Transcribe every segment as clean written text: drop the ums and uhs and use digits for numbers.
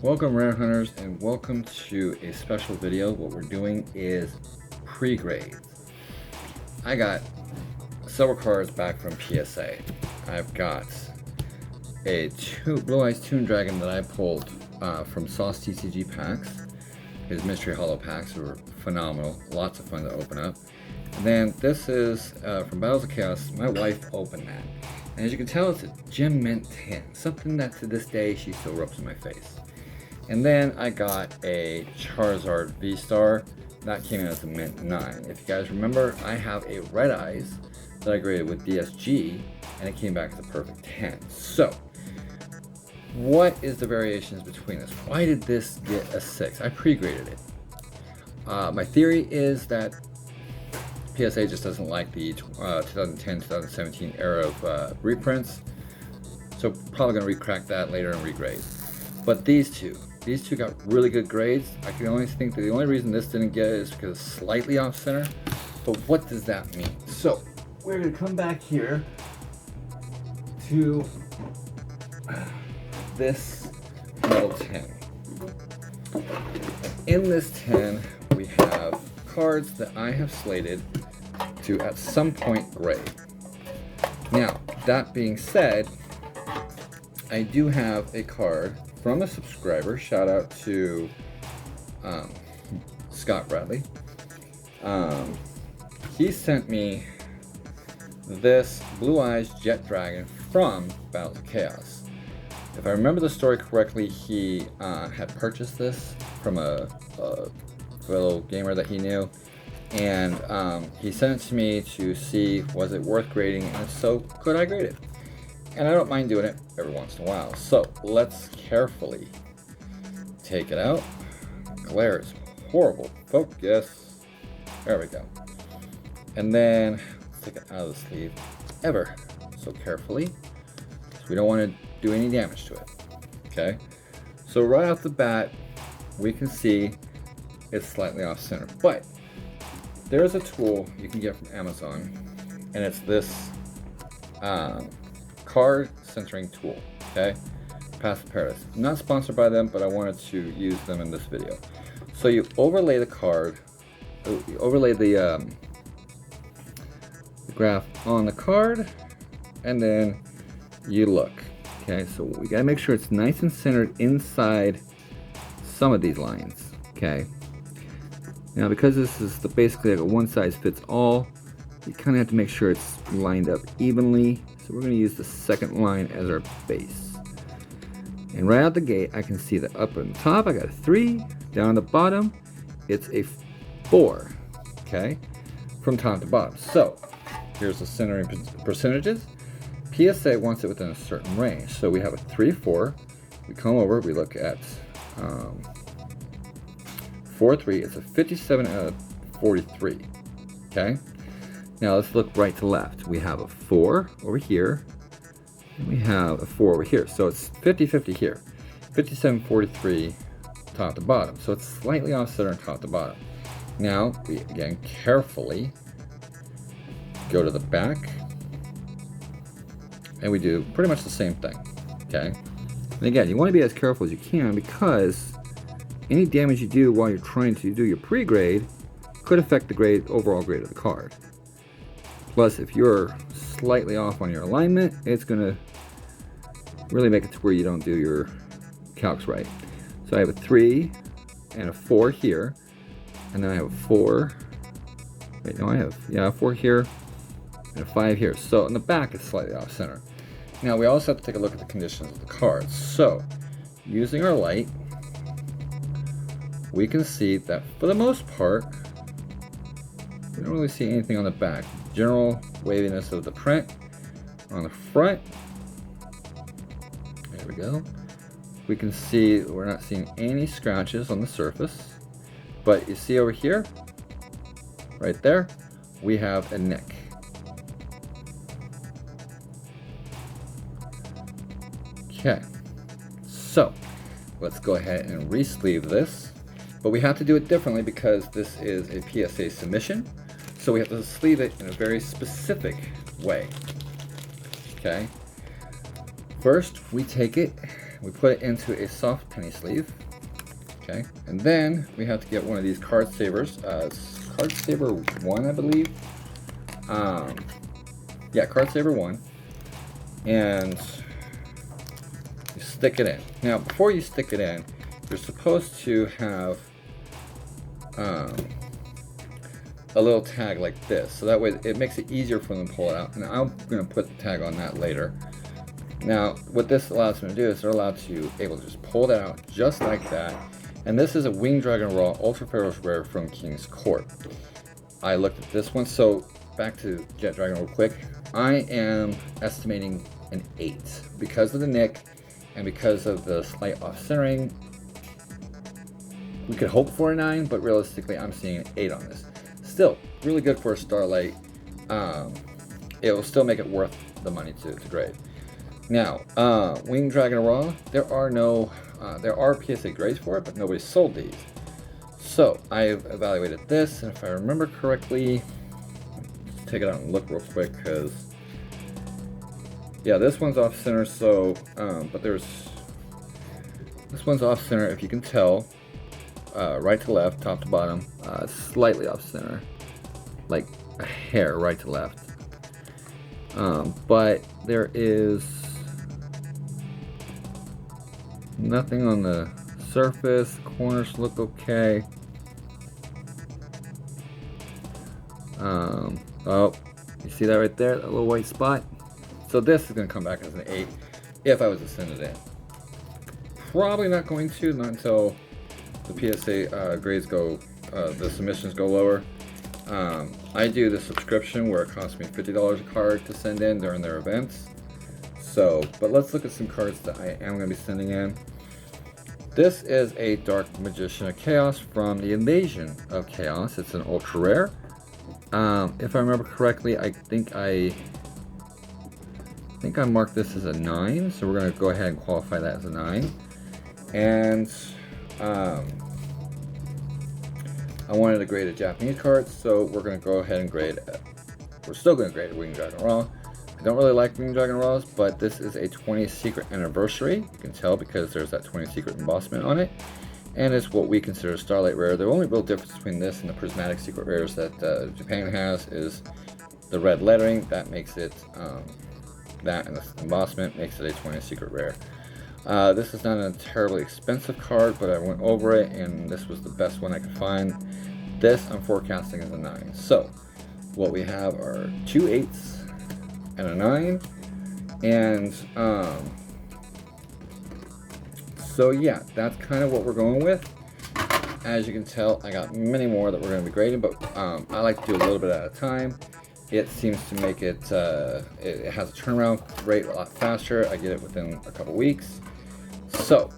Welcome rare hunters and welcome to a special video. What we're doing is pre-grades. I got several cards back from PSA. I've got a Blue Eyes Toon Dragon that I pulled from Sauce TCG packs. His mystery hollow packs were phenomenal, lots of fun to open up. And then this is from Battles of Chaos. My wife opened that. And as you can tell, it's a Gem Mint 10, something that to this day she still rubs in my face. And then I got a Charizard V-Star. That came in as a Mint 9. If you guys remember, I have a Red Eyes that I graded with DSG, and it came back as a perfect 10. So, what is the variations between this? Why did this get a 6? I pre-graded it. My theory is that PSA just doesn't like the 2010-2017 era of reprints. So probably going to recrack that later and regrade. But these two got really good grades. I can only think that the only reason this didn't get it is because it's slightly off center. But what does that mean? So we're going to come back here to this metal tin. In this tin, we have cards that I have slated to at some point grade. Now, that being said, I do have a card from a subscriber. Shout out to Scott Bradley. He sent me this Blue Eyes Jet Dragon from Battles of Chaos. If I remember the story correctly, he had purchased this from a fellow gamer that he knew, and he sent it to me to see was it worth grading, and if so, could I grade it? And I don't mind doing it every once in a while. So let's carefully take it out. Glare is horrible. Focus. There we go. And then let's take it out of the sleeve ever so carefully, because we don't want to do any damage to it. Okay. So right off the bat, we can see it's slightly off center, but there's a tool you can get from Amazon, and it's this card centering tool. Okay, Path of Paradise. I'm not sponsored by them, but I wanted to use them in this video. So you overlay the card, you overlay the graph on the card, and then you look. Okay, so we gotta make sure it's nice and centered inside some of these lines. Okay. Now, because this is basically like a one-size-fits-all, you kind of have to make sure it's lined up evenly. So we're going to use the second line as our base. And right out the gate, I can see that up on the top, I got a 3. Down on the bottom, it's a 4. Okay, from top to bottom. So here's the centering percentages. PSA wants it within a certain range. So we have a 3, 4. We come over, we look at 4, 3. It's a 57 out of 43. Okay. Now let's look right to left. We have a 4 over here, and we have a 4 over here. So it's 50-50 here. 57-43 top to bottom. So it's slightly off center top to bottom. Now we again carefully go to the back, and we do pretty much the same thing. Okay. And again, you want to be as careful as you can, because any damage you do while you're trying to do your pre-grade could affect the overall grade of the card. Plus, if you're slightly off on your alignment, it's going to really make it to where you don't do your calcs right. So I have a 3 and a 4 here, and then I have a 4. Wait, no, I have a 4 here and a 5 here. So in the back, it's slightly off center. Now we also have to take a look at the conditions of the cards. So using our light, we can see that for the most part, we don't really see anything on the back. General waviness of the print on the front. There we go. We can see we're not seeing any scratches on the surface. But you see over here, right there, we have a nick. Okay. So let's go ahead and re-sleeve this. But we have to do it differently because this is a PSA submission. So we have to sleeve it in a very specific way. Okay. First, we take it, we put it into a soft penny sleeve. Okay, and then we have to get one of these card savers. Card saver 1, I believe. Yeah, card saver 1. And you stick it in. Now, before you stick it in, you're supposed to have a little tag like this, so that way it makes it easier for them to pull it out. And I'm going to put the tag on that later. Now, what this allows them to do is they're allowed to able to just pull that out just like that. And this is a Winged Dragon Raw Ultra Ferrous Rare from King's Court. I looked at this one, so back to Jet Dragon real quick. I am estimating an 8 because of the nick and because of the slight off-centering. We could hope for a 9, but realistically I'm seeing an 8 on this. Still, really good for a Starlight. It will still make it worth the money to grade. Now, Winged Dragon Raw, there are PSA grades for it, but nobody sold these. So I've evaluated this, and if I remember correctly, let's take it out and look real quick, because yeah, this one's off center. So, but this one's off center, if you can tell. Right to left, top to bottom, slightly off center, like a hair right to left. But there is nothing on the surface. Corners look okay. Oh, you see that right there, that little white spot? So this is going to come back as an 8 if I was to send it in. Probably not going to, not until the PSA grades go, the submissions go lower. I do the subscription where it costs me $50 a card to send in during their events. So, but let's look at some cards that I am going to be sending in. This is a Dark Magician of Chaos from the Invasion of Chaos. It's an ultra rare. If I remember correctly, I think I marked this as a 9, so we're going to go ahead and qualify that as a 9. And I wanted to grade a Japanese card, so we're going to go ahead and grade it. We're still going to grade a Winged Dragon Raw. I don't really like Winged Dragon Raws, but this is a 20th secret anniversary. You can tell because there's that 20th secret embossment on it. And it's what we consider a Starlight Rare. The only real difference between this and the prismatic secret rares that Japan has is the red lettering. That makes it, that and the embossment makes it a 20th secret rare. This is not a terribly expensive card, but I went over it and this was the best one I could find. This I'm forecasting as a 9. So what we have are 2 8s and a 9. And so yeah, that's kind of what we're going with. As you can tell, I got many more that we're going to be grading, but I like to do a little bit at a time. It seems to make it, it has a turnaround rate a lot faster. I get it within a couple weeks. So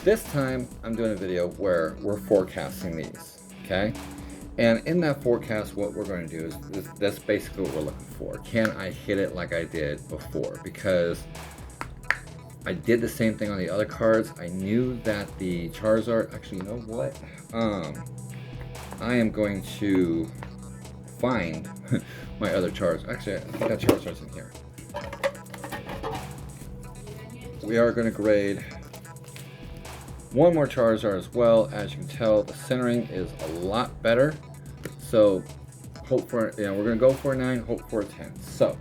this time I'm doing a video where we're forecasting these, okay? And in that forecast, what we're going to do is that's basically what we're looking for. Can I hit it like I did before? Because I did the same thing on the other cards. I knew that the Charizard, actually, you know what? I am going to find my other Charizard. Actually, I think that Charizard's in here. We are going to grade one more Charizard as well. As you can tell, the centering is a lot better. So, hope for, we're going to go for a 9, hope for a 10. So,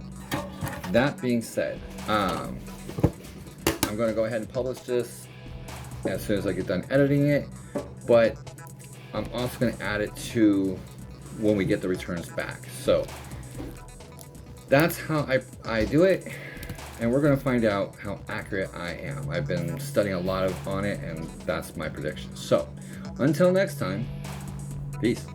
that being said, I'm going to go ahead and publish this as soon as I get done editing it. But I'm also going to add it to when we get the returns back. So, that's how I do it. And we're going to find out how accurate I am. I've been studying a lot on it, and that's my prediction. So, until next time, peace.